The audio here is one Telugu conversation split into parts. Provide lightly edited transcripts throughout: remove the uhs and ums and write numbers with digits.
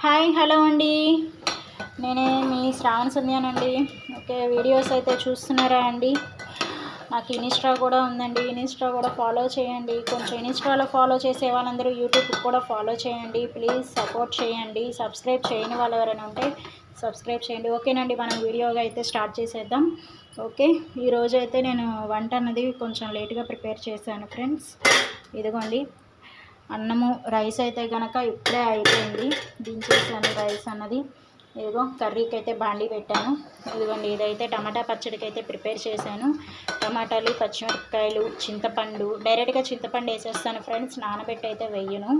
హాయ్ హలో అండి. నేనే మీ శ్రావణ సంధ్యానండి. ఓకే, వీడియోస్ అయితే చూస్తున్నారా అండి? నాకు ఇన్స్టా కూడా ఉందండి, ఇన్స్టా కూడా ఫాలో చేయండి. కొంచెం ఇన్స్టాలో ఫాలో చేసే వాళ్ళందరూ యూట్యూబ్ కూడా ఫాలో చేయండి. ప్లీజ్ సపోర్ట్ చేయండి. సబ్స్క్రైబ్ చేయని వాళ్ళు ఎవరైనా ఉంటే సబ్స్క్రైబ్ చేయండి. ఓకేనండి, మనం వీడియోగా అయితే స్టార్ట్ చేసేద్దాం. ఓకే, ఈరోజు అయితే నేను వంట అన్నది కొంచెం లేట్గా ప్రిపేర్ చేశాను ఫ్రెండ్స్. ఇదిగోండి అన్నము, రైస్ అయితే కనుక ఇప్పుడే అయిపోయింది, దించేసాను రైస్ అన్నది. ఇదిగో కర్రీకి అయితే బాండీ పెట్టాను. ఇదిగోండి ఇదైతే టమాటా పచ్చడికి అయితే ప్రిపేర్ చేశాను. టమాటాలు, పచ్చిమిరపకాయలు, చింతపండు, డైరెక్ట్గా చింతపండు వేసేస్తాను ఫ్రెండ్స్, నానబెట్టి అయితే వెయ్యను.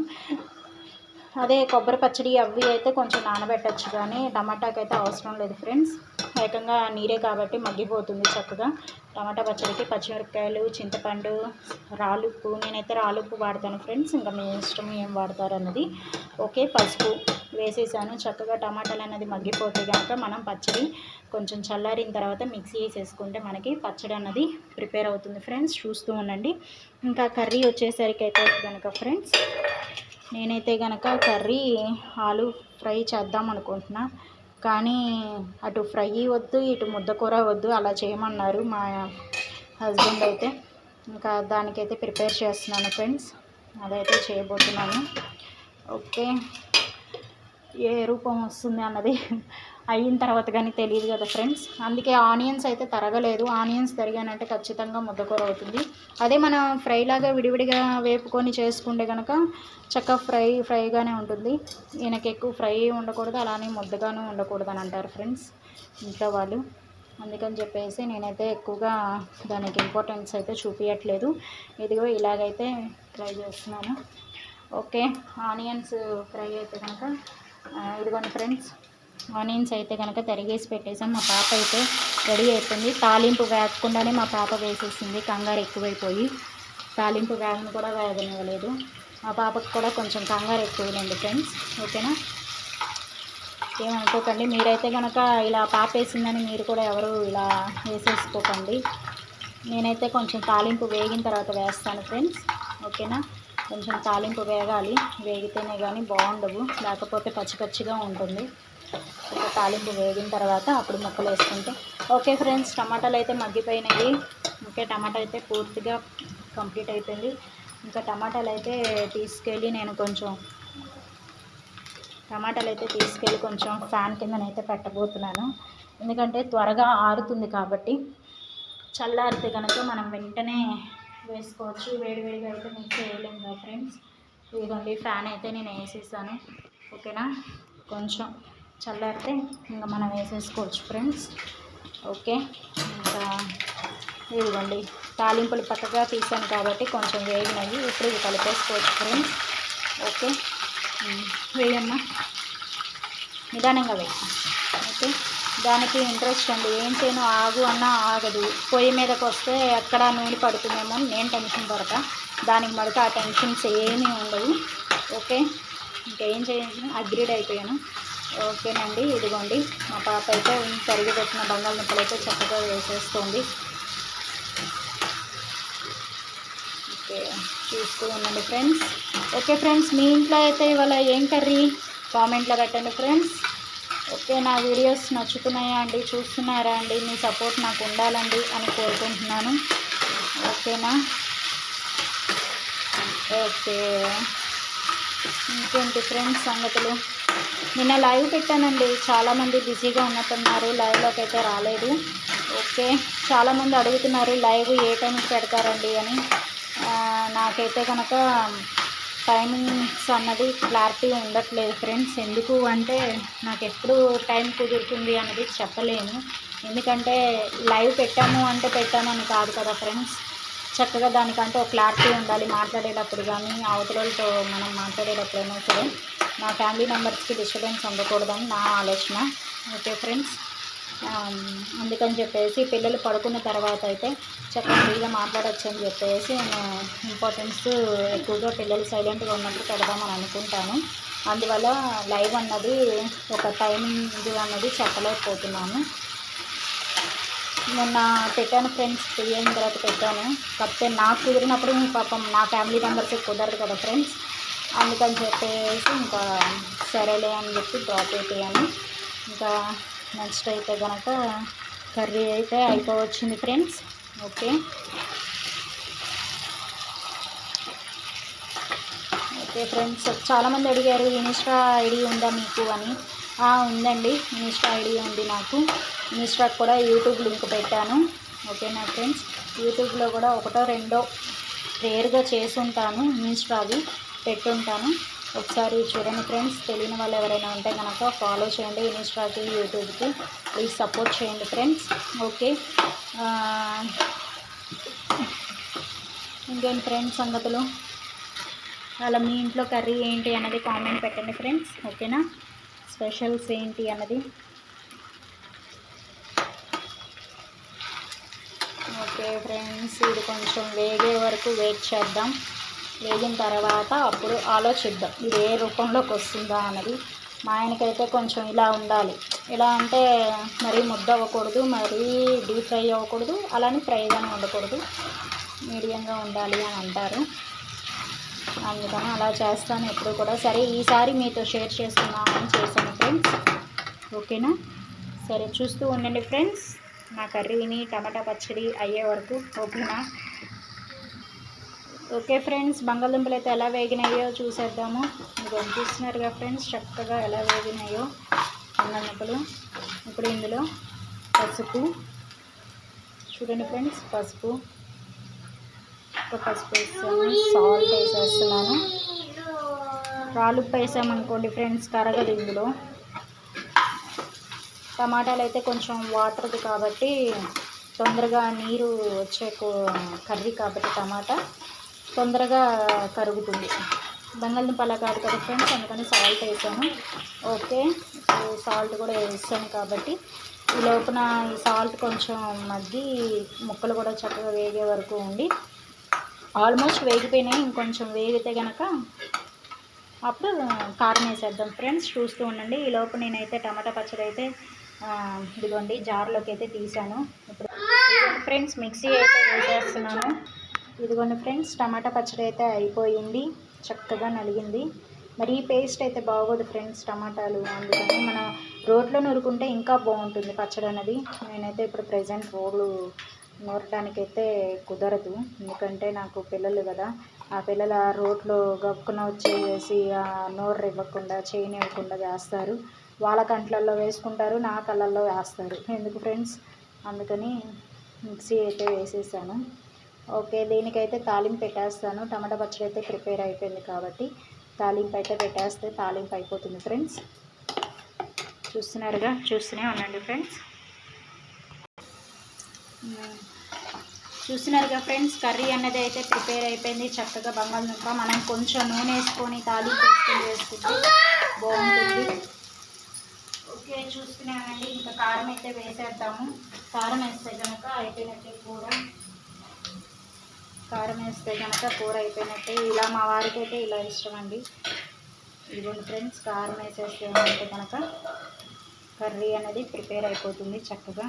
అదే కొబ్బరి పచ్చడి అవి అయితే కొంచెం నానబెట్టచ్చు, కానీ టమాటాకి అయితే అవసరం లేదు ఫ్రెండ్స్. ఏకంగా నీరే కాబట్టి మగ్గిపోతుంది చక్కగా. టమాటా పచ్చడికి పచ్చిమిరపకాయలు, చింతపండు, రాలుప్పు, నేనైతే రాలుప్పు వాడతాను ఫ్రెండ్స్, ఇంకా మీ ఇష్టం ఏం వాడతారు అన్నది. ఓకే, పసుపు వేసేసాను. చక్కగా టమాటాలు అన్నది మగ్గిపోతే కనుక మనం పచ్చడి కొంచెం చల్లారిన తర్వాత మిక్సీ వేసేసుకుంటే మనకి పచ్చడి అన్నది ప్రిపేర్ అవుతుంది ఫ్రెండ్స్. చూస్తూ ఉండండి. ఇంకా కర్రీ వచ్చేసరికి అయితే కనుక ఫ్రెండ్స్, నేనైతే కనుక కర్రీ ఆలు ఫ్రై చేద్దాం అనుకుంటున్నా, కానీ అటు ఫ్రై వద్దు, ఇటు ముద్దకూర వద్దు, అలా చేయమన్నారు మా హస్బెండ్ అయితే. ఇంకా దానికైతే ప్రిపేర్ చేస్తున్నాను ఫ్రెండ్స్, అదైతే చేయబోతున్నాను. ఓకే, ఏ రూపం వస్తుంది అన్నది అయిన తర్వాత కానీ తెలియదు కదా ఫ్రెండ్స్. అందుకే ఆనియన్స్ అయితే తరగలేదు. ఆనియన్స్ తరిగానంటే ఖచ్చితంగా ముద్దకూర అవుతుంది. అదే మనం ఫ్రైలాగా విడివిడిగా వేపుకొని చేసుకుంటే కనుక చక్కగా ఫ్రైగానే ఉంటుంది. ఈయనకి ఎక్కువ ఫ్రై ఉండకూడదు, అలానే ముద్దగాను ఉండకూడదు అని అంటారు ఫ్రెండ్స్ ఇంట్లో వాళ్ళు. అందుకని చెప్పేసి నేనైతే ఎక్కువగా దానికి ఇంపార్టెన్స్ అయితే చూపించట్లేదు. ఇదిగో ఇలాగైతే ట్రై చేస్తున్నాను. ఓకే, ఆనియన్స్ ఫ్రై అయితే కనుక ఇదిగోండి ఫ్రెండ్స్, ఆనియన్స్ అయితే కనుక తరిగేసి పెట్టేసాం. మా పాప అయితే రెడీ అయిపోయింది. తాలింపు వేగకుండానే మా పాప వేసేసింది, కంగారు ఎక్కువైపోయి. తాలింపు వేగను కూడా వేగనివ్వలేదు. మా పాపకు కూడా కొంచెం కంగారు ఎక్కువైంది ఫ్రెండ్స్. ఓకేనా, ఏమనుకోకండి. మీరైతే కనుక ఇలా పాప వేసిందని మీరు కూడా ఎవరు ఇలా వేసేసుకోకండి. నేనైతే కొంచెం తాలింపు వేగిన తర్వాత వేస్తాను ఫ్రెండ్స్. ఓకేనా, కొంచెం తాలింపు వేగాలి, వేగితేనే కానీ బాగుండవు, లేకపోతే పచ్చి పచ్చిగా ఉంటుంది. ఒక తాలింపు వేగిన తర్వాత అప్పుడు ముక్కలు వేసుకుంటే ఓకే ఫ్రెండ్స్. టమాటాలు అయితే మగ్గిపోయినాయి. ఓకే, టమాటా అయితే పూర్తిగా కంప్లీట్ అయిపోయింది. ఇంకా టమాటాలు అయితే తీసుకెళ్ళి కొంచెం ఫ్యాన్ కిందనైతే పెట్టబోతున్నాను. ఎందుకంటే త్వరగా ఆరుతుంది కాబట్టి. చల్లారితే కనుక మనం వెంటనే వేసుకోవచ్చు, వేడివేడిగా అయితే మిక్స్ వేయలేము కదా ఫ్రెండ్స్. ఇదిగోండి ఫ్యాన్ అయితే నేను వేసేసాను. ఓకేనా, కొంచెం చల్లారితే ఇంకా మనం వేసేసుకోవచ్చు ఫ్రెండ్స్. ఓకే, ఇంకా ఇదిగోండి తాలింపులు పక్కగా తీసాను కాబట్టి కొంచెం వేగినవి. ఇప్పుడు ఇవి కలిపేసుకోవచ్చు ఫ్రెండ్స్. ఓకే, వేయమ్మా, నిదానంగా వేయి. ఓకే, దానికి ఇంట్రెస్ట్ అండి, ఏం చేయను ఆగు అన్నా ఆగదు. పొయ్యి మీదకి వస్తే ఎక్కడ నూనె పడుతుందేమో అని నేను టెన్షన్ పడతా, దానికి మడక ఆ టెన్షన్స్ ఏమీ ఉండవు. ఓకే, ఇంకేం చేయను, అగ్రీడ్ అయిపోయాను. ఓకేనండి, ఇదిగోండి మా పాప అయితే తరిగి పెట్టిన బంగాళదుంపలు అయితే చక్కగా వేసేస్తుంది. ఓకే, చూస్తూ ఉండండి ఫ్రెండ్స్. ఓకే ఫ్రెండ్స్, మీ ఇంట్లో అయితే ఇవాళ ఏం కర్రీ కామెంట్లో పెట్టండి ఫ్రెండ్స్. ఓకే, నా వీడియోస్ నచ్చుతున్నాయా అండి, చూస్తున్నారా అండి? మీ సపోర్ట్ నాకు ఉండాలండి అని కోరుకుంటున్నాను. ఓకేనా, ఓకే, ఇంకేంటి ఫ్రెండ్స్ సంగతులు? నిన్న లైవ్ పెట్టానండి, చాలామంది బిజీగా ఉన్నట్టున్నారు, లైవ్లోకి అయితే రాలేదు. ఓకే, చాలామంది అడుగుతున్నారు లైవ్ ఏ టైంకి పెడతారండి అని. నాకైతే కనుక టైమింగ్స్ అన్నది క్లారిటీ ఉండట్లేదు ఫ్రెండ్స్. ఎందుకు అంటే నాకు ఎప్పుడు టైం కుదురుతుంది అన్నది చెప్పలేను. ఎందుకంటే లైవ్ పెట్టాము అంటే పెట్టామని కాదు కదా ఫ్రెండ్స్. చక్కగా దానికంటే ఒక క్లారిటీ ఉండాలి మాట్లాడేటప్పుడు, కానీ అవతలతో మనం మాట్లాడేటప్పుడైనా సరే నా ఫ్యామిలీ మెంబర్స్కి డిస్టర్బెన్స్ ఉండకూడదని నా ఆలోచన. ఓకే ఫ్రెండ్స్, అందుకని చెప్పేసి పిల్లలు పడుకున్న తర్వాత అయితే చక్కగా ఫ్రీగా మాట్లాడచ్చు అని చెప్పేసి నేను ఇంపార్టెన్స్ ఎక్కువగా పిల్లలు సైలెంట్గా ఉన్నప్పుడు పెడదామని అనుకుంటాను. అందువల్ల లైవ్ అన్నది ఒక టైమింగ్ అన్నది చెప్పలేకపోతున్నాను. మొన్న పెట్టాను ఫ్రెండ్స్, ఫ్రీ అయిన తర్వాత పెట్టాను. కాకపోతే నాకు కుదిరినప్పుడు పాపం నా ఫ్యామిలీ మెంబర్స్కి కుదరదు కదా ఫ్రెండ్స్. అందుకని చెప్పేసి ఇంకా సరేలే అని చెప్పి డ్రాప్ అయిపోయాను. ఇంకా నెక్స్ట్ అయితే కనుక కర్రీ అయితే అయిపోవచ్చింది ఫ్రెండ్స్. ఓకే ఓకే ఫ్రెండ్స్, చాలామంది అడిగారు ఇన్స్టా ఐడి ఉందా మీకు అని. ఉందండి, ఇన్స్టా ఐడి ఉంది నాకు. ఇన్స్టాకి కూడా యూట్యూబ్ లింక్ పెట్టాను. ఓకేనా ఫ్రెండ్స్, యూట్యూబ్లో కూడా ఒకటో రెండో రేర్గా చేసుంటాను, ఇన్స్టాది పెట్టుంటాను. ఒకసారి చూడండి ఫ్రెండ్స్. తెలియని వాళ్ళు ఎవరైనా ఉంటే కనుక ఫాలో చేయండి ఇన్స్టాకి, యూట్యూబ్కి. ప్లీజ్ సపోర్ట్ చేయండి ఫ్రెండ్స్. ఓకే, ఇంకేంటి ఫ్రెండ్స్ సంగతులు. అలా మీ ఇంట్లో కర్రీ ఏంటి అన్నది కామెంట్ పెట్టండి ఫ్రెండ్స్. ఓకేనా, స్పెషల్స్ ఏంటి అన్నది. ఓకే ఫ్రెండ్స్, ఇది కొంచెం వేగే వరకు వెయిట్ చేద్దాం. వేగిన తర్వాత అప్పుడు ఆలోచిద్దాం ఇది ఏ రూపంలోకి వస్తుందా అన్నది. మా ఆయనకైతే కొంచెం ఇలా ఉండాలి. ఇలా అంటే మరీ ముద్ద అవ్వకూడదు, మరీ డీప్ ఫ్రై అవ్వకూడదు, అలానే ఫ్రైగానే ఉండకూడదు, మీడియంగా ఉండాలి అని అంటారు. అందుకని అలా చేస్తాను ఎప్పుడు కూడా. సరే, ఈసారి మీతో షేర్ చేసుకున్నామని చేశాను ఫ్రెండ్స్. ఓకేనా, సరే చూస్తూ ఉండండి ఫ్రెండ్స్ నా కర్రీని టమాటా పచ్చడి అయ్యే వరకు. ఓకేనా. ఓకే ఫ్రెండ్స్, బంగాళదుంపలు అయితే ఎలా వేగినాయో చూసేద్దాము. మీరు చూస్తున్నారుగా ఫ్రెండ్స్ చక్కగా ఎలా వేగినాయో బంగాళదుంపలు. ఇప్పుడు ఇందులో పసుపు చూడండి ఫ్రెండ్స్, పసుపు వేసాను, సాల్ట్ వేసేస్తున్నాను. రాళ్ళుప్పు వేసామనుకోండి ఫ్రెండ్స్ కరగదు ఇందులో. టమాటాలు అయితే కొంచెం వాటర్ది కాబట్టి తొందరగా నీరు వచ్చే కర్రీ కాబట్టి టమాటా తొందరగా కరుగుతుంది. బంగాళదుంప అలా కాదు కదా ఫ్రెండ్స్, అందుకని సాల్ట్ వేసాను. ఓకే, సాల్ట్ కూడా వేసాను కాబట్టి ఈ లోపున ఈ సాల్ట్ కొంచెం మగ్గి ముక్కలు కూడా చక్కగా వేగే వరకు ఉండి ఆల్మోస్ట్ వేగిపోయినాయి. ఇంకొంచెం వేగితే కనుక అప్పుడు కారం వేసేద్దాం ఫ్రెండ్స్. చూస్తూ ఉండండి. ఈ లోపు నేనైతే టమాటా పచ్చడి అయితే ఇదిగోండి జార్లోకి అయితే తీసాను. ఇప్పుడు ఫ్రెండ్స్ మిక్సీ అయితే వేసేస్తున్నాను. ఇదిగోండి ఫ్రెండ్స్ టమాటా పచ్చడి అయితే అయిపోయింది, చక్కగా నలిగింది. మరి పేస్ట్ అయితే బాగోదు ఫ్రెండ్స్ టమాటాలు, అందుకని మనం రోట్లో నూరుకుంటే ఇంకా బాగుంటుంది పచ్చడి అనేది. నేనైతే ఇప్పుడు ప్రజెంట్ రోలు నూరటానికైతే కుదరదు, ఎందుకంటే నాకు పిల్లలు కదా, ఆ పిల్లలు ఆ రోట్లో గక్కున వచ్చేసి ఆ నోరు ఇవ్వకుండా చేయనివ్వకుండా చేస్తారు. వాళ్ళ కంట్లల్లో వేసుకుంటారు, నా కళ్ళల్లో వేస్తారు. ఎందుకు ఫ్రెండ్స్, అందుకని మిక్సీ అయితే వేసేసాను. ఓకే, దీనికైతే తాలింపు పెట్టేస్తాను. టమాటా పచ్చడి అయితే ప్రిపేర్ అయిపోయింది కాబట్టి తాలింపు అయితే పెట్టేస్తే తాలింపు అయిపోతుంది ఫ్రెండ్స్. చూస్తూనే ఉండండి ఫ్రెండ్స్. చూస్తున్నారుగా ఫ్రెండ్స్ కర్రీ అన్నది అయితే ప్రిపేర్ అయిపోయింది. చక్కగా బంగాళదుంప మనం కొంచెం నూనె వేసుకొని తాలింపు వేసుకుంటే బాగుంటుంది. ఓకే, చూస్తున్నానండి. ఇంకా కారం అయితే వేసేద్దాము. కారం వేస్తే కనుక అయిపోయినట్టే కూర. కారం వేస్తే కనుక కూర అయిపోయినట్టే. ఇలా మా వారికి అయితే ఇలా ఇష్టం అండి. ఇదిగోండి ఫ్రెండ్స్, కారం వేసేస్తే ఏమంటే కనుక కర్రీ అనేది ప్రిపేర్ అయిపోతుంది చక్కగా.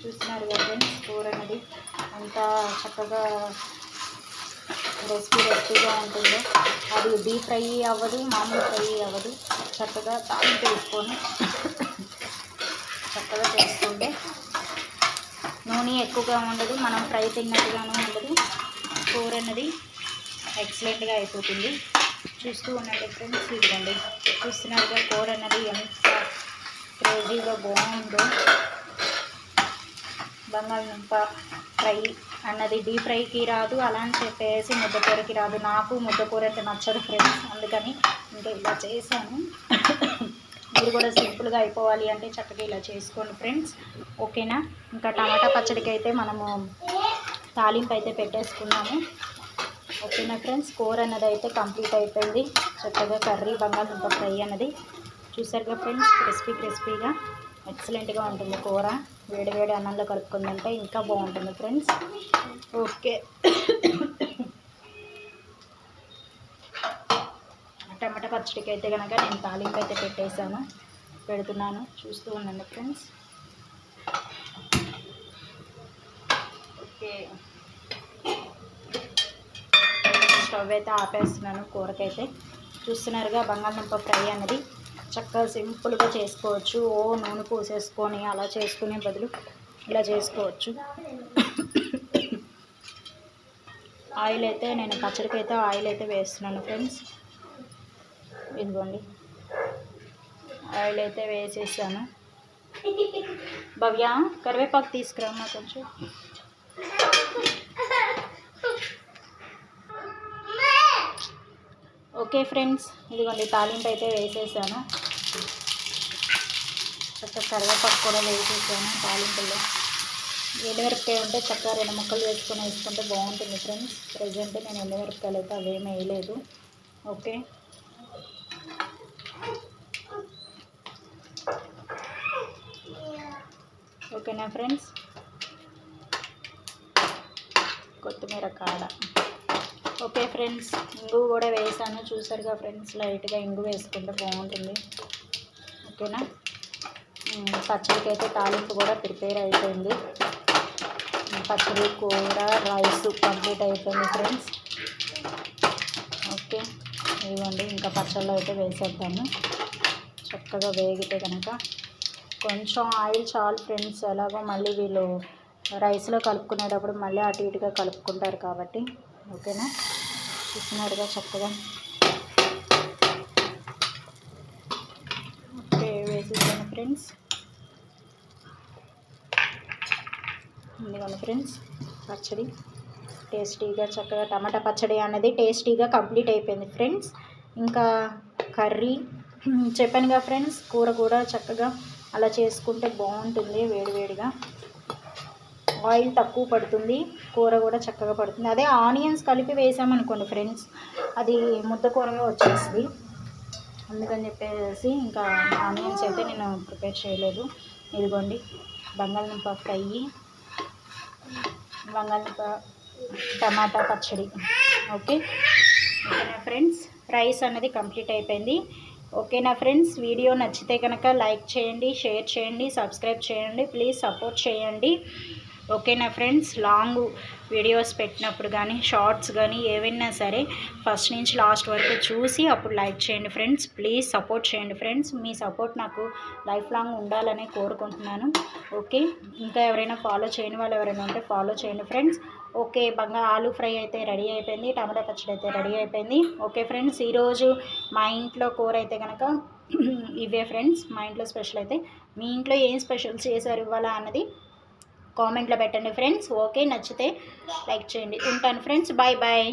చూస్తున్నారు కదా ఫ్రెండ్స్, కూర అనేది అంతా చక్కగా రెసిపీగా ఉంటుందో. అది డీప్ ఫ్రై అవ్వదు, మామూలు ఫ్రై అవ్వదు. చక్కగా తాలింపు వేసుకొని చక్కగా చేసుకుంటే నూనె ఎక్కువగా ఉండదు, మనం ఫ్రై తిన్నట్టుగాను ఉండదు. కూర అనేది ఎక్సలెంట్గా అయిపోతుంది. చూస్తూ ఉండండి ఫ్రెండ్స్. ఇదిగోండి చూస్తున్నారుగా కూర అనేది ఎంత క్రేజీగా బాగుందో. బంగాళదుంప ఫ్రై అన్నది డీప్ ఫ్రైకి రాదు, అలా అని చెప్పేసి ముద్దకూరకి రాదు. నాకు ముద్దకూర అయితే నచ్చదు ఫ్రెండ్స్, అందుకని ఇంకా ఇలా చేశాను. మీరు కూడా సింపుల్గా అయిపోవాలి అంటే చక్కగా ఇలా చేసుకోండి ఫ్రెండ్స్. ఓకేనా. ఇంకా టమాటా పచ్చడికి అయితే మనము తాలింపు అయితే పెట్టేసుకున్నాము. ఓకేనా ఫ్రెండ్స్, కూర అన్నది అయితే కంప్లీట్ అయిపోయింది. చక్కగా కర్రీ బంగాళదుంప ఫ్రై అన్నది చూసారుగా ఫ్రెండ్స్, క్రిస్పీగా ఎక్సలెంట్గా ఉంటుంది. కూర వేడి అన్నంలో కలుపుకుందంటే ఇంకా బాగుంటుంది ఫ్రెండ్స్. ఓకే, టమాటా పచ్చడికి అయితే కనుక నేను తాలింపు అయితే పెడుతున్నాను. చూస్తూ ఉండండి ఫ్రెండ్స్. ఓకే, స్టవ్ అయితే ఆపేస్తున్నాను. కూరకైతే చూస్తున్నారుగా బంగాళదుంప ఫ్రై అనేది చక్కగా సింపుల్గా చేసుకోవచ్చు. నూనె పోసేసుకొని అలా చేసుకునే బదులు ఇలా చేసుకోవచ్చు. ఆయిల్ అయితే నేను పచ్చడికి అయితే ఆయిల్ అయితే వేస్తున్నాను ఫ్రెండ్స్. ఇదిగోండి ఆయిల్ అయితే వేసేసాను. భవ్య కరివేపాకు తీసుకురమ్మా కొంచెం. ఓకే ఫ్రెండ్స్, ఇదిగోండి తాలింపు అయితే వేసేసాను. చక్కగా కరివేపాకు కూడా వేసేసాను. తాలింపులో ఎండుమిరపకాయ ఉంటే చక్కగా 2 ముక్కలు వేసుకుంటే బాగుంటుంది ఫ్రెండ్స్. ప్రజెంట్ నేను ఎండుమిరపకాయలు అయితే అవేమీ వేయలేదు. ఓకే, ఓకేనా ఫ్రెండ్స్. కొత్తిమీర కాడ. ఓకే ఫ్రెండ్స్, ఇంగు కూడా వేసాను చూసారుగా ఫ్రెండ్స్. లైట్గా ఇంగు వేసుకుంటే బాగుంటుంది. ఓకేనా. పచ్చడికి అయితే తాలింపు కూడా ప్రిపేర్ అయిపోయింది. పచ్చడి, కూర, రైస్ కంప్లీట్ అయిపోయింది ఫ్రెండ్స్. ఓకే, ఇవ్వండి ఇంకా పచ్చళ్ళు అయితే వేసేద్దాము. చక్కగా వేగితే కనుక కొంచెం ఆయిల్ చాలు ఫ్రెండ్స్. ఎలాగో మళ్ళీ వీళ్ళు రైస్లో కలుపుకునేటప్పుడు మళ్ళీ అటు ఇటుగా కలుపుకుంటారు కాబట్టి. ఓకేనా, చూస్తున్నారుగా చక్కగా. ఓకే, వేసేసాను ఫ్రెండ్స్. ఇదిగోండి ఫ్రెండ్స్ పచ్చడి టేస్టీగా చక్కగా టమాటా పచ్చడి అనేది టేస్టీగా కంప్లీట్ అయిపోయింది ఫ్రెండ్స్. ఇంకా కర్రీ చెప్పానుగా ఫ్రెండ్స్. కూర కూడా చక్కగా అలా చేసుకుంటే బాగుంటుంది. వేడివేడిగా ఆయిల్ తక్కువ పడుతుంది, కూర కూడా చక్కగా పడుతుంది. అదే ఆనియన్స్ కలిపి వేసామనుకోండి ఫ్రెండ్స్, అది ముద్ద కూరగా వచ్చేస్తుంది. అందుకని చెప్పేసి ఇంకా ఆనియన్స్ అయితే నేను ప్రిపేర్ చేయలేదు. ఇదిగోండి బంగాళదుంప ఫ్రై, బంగాళదుంప టమాటా పచ్చడి. ఓకే, ఓకేనా ఫ్రెండ్స్. రైస్ అనేది కంప్లీట్ అయిపోయింది. ఓకేనా ఫ్రెండ్స్. వీడియో నచ్చితే కనుక లైక్ చేయండి, షేర్ చేయండి, సబ్స్క్రైబ్ చేయండి. ప్లీజ్ సపోర్ట్ చేయండి. ఓకేనా ఫ్రెండ్స్. లాంగ్ వీడియోస్ పెట్టినప్పుడు కానీ షార్ట్స్ కానీ ఏవైనా సరే ఫస్ట్ నుంచి లాస్ట్ వరకు చూసి అప్పుడు లైక్ చేయండి ఫ్రెండ్స్. ప్లీజ్ సపోర్ట్ చేయండి ఫ్రెండ్స్. మీ సపోర్ట్ నాకు లైఫ్ లాంగ్ ఉండాలని కోరుకుంటున్నాను. ఓకే, ఇంకా ఎవరైనా ఫాలో చేయని వాళ్ళు ఎవరైనా ఉంటే ఫాలో చేయండి ఫ్రెండ్స్. ఓకే, ఆలూ ఫ్రై అయితే రెడీ అయిపోయింది. టమాటా పచ్చడి అయితే రెడీ అయిపోయింది. ఓకే ఫ్రెండ్స్, ఈరోజు మా ఇంట్లో కూర అయితే కనుక ఇవే ఫ్రెండ్స్. మా ఇంట్లో స్పెషల్ అయితే మీ ఇంట్లో ఏం స్పెషల్ చేశారు ఇవ్వాలా అన్నది కామెంట్లో పెట్టండి ఫ్రెండ్స్. ఓకే, నచ్చితే లైక్ చేయండి. ఉంటాను ఫ్రెండ్స్. Bye bye.